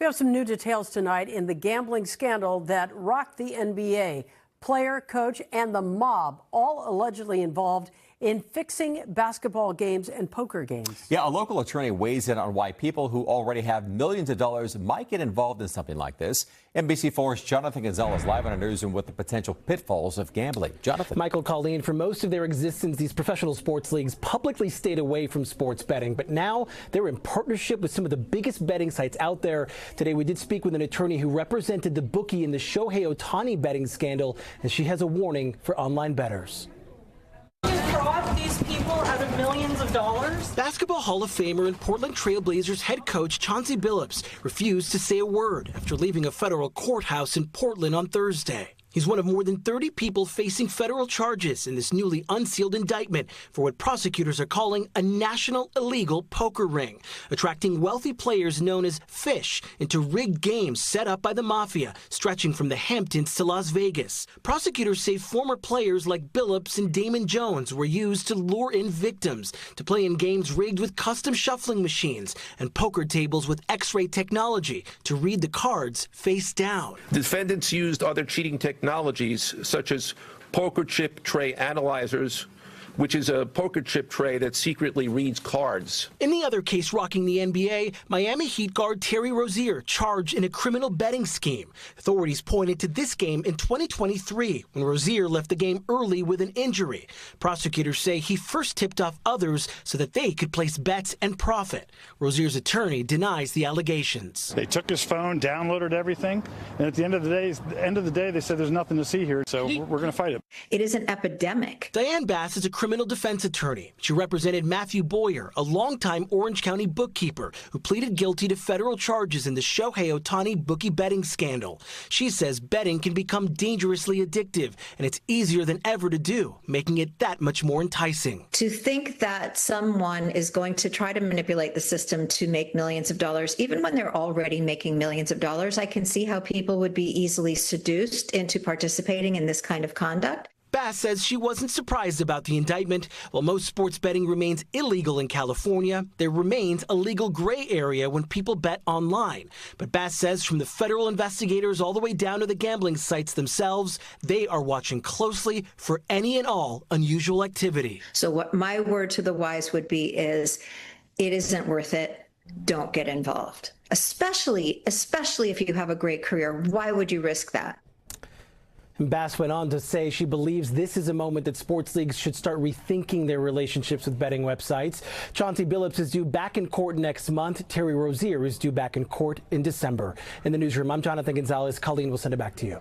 We have some new details tonight in the gambling scandal that rocked the NBA. Player, coach, and the mob all allegedly involved in fixing basketball games and poker games. Yeah, a local attorney weighs in on why people who already have millions of dollars might get involved in something like this. NBC4's Jonathan Gonzalez live on a newsroom with the potential pitfalls of gambling. Jonathan. Michael, Colleen, for most of their existence, these professional sports leagues publicly stayed away from sports betting, but now they're in partnership with some of the biggest betting sites out there. Today, we did speak with an attorney who represented the bookie in the Shohei Ohtani betting scandal, and she has a warning for online bettors. Fraud these people out of millions of dollars? Basketball Hall of Famer and Portland Trail Blazers head coach Chauncey Billups refused to say a word after leaving a federal courthouse in Portland on Thursday. He's one of more than 30 people facing federal charges in this newly unsealed indictment for what prosecutors are calling a national illegal poker ring, attracting wealthy players known as fish into rigged games set up by the mafia, stretching from the Hamptons to Las Vegas. Prosecutors say former players like Billups and Damon Jones were used to lure in victims to play in games rigged with custom shuffling machines and poker tables with X-ray technology to read the cards face down. Defendants used other cheating technologies such as poker chip tray analyzers, which is a poker chip tray that secretly reads cards. In the other case rocking the NBA, Miami Heat guard Terry Rozier charged in a criminal betting scheme. Authorities pointed to this game in 2023 when Rozier left the game early with an injury. Prosecutors say he first tipped off others so that they could place bets and profit. Rozier's attorney denies the allegations. They took his phone, downloaded everything, and at the end of the day, they said there's nothing to see here, so we're going to fight it. It is an epidemic. Diane Bass is a criminal defense attorney. She represented Matthew Boyer, a longtime Orange County bookkeeper who pleaded guilty to federal charges in the Shohei Ohtani bookie betting scandal. She says betting can become dangerously addictive, and it's easier than ever to do, making it that much more enticing. To think that someone is going to try to manipulate the system to make millions of dollars, even when they're already making millions of dollars, I can see how people would be easily seduced into participating in this kind of conduct. Bass says she wasn't surprised about the indictment. While most sports betting remains illegal in California, there remains a legal gray area when people bet online. But Bass says from the federal investigators all the way down to the gambling sites themselves, they are watching closely for any and all unusual activity. So what my word to the wise would be is, it isn't worth it. Don't get involved. Especially if you have a great career. Why would you risk that? Bass went on to say she believes this is a moment that sports leagues should start rethinking their relationships with betting websites. Chauncey Billups is due back in court next month. Terry Rozier is due back in court in December. In the newsroom, I'm Jonathan Gonzalez. Colleen will send it back to you.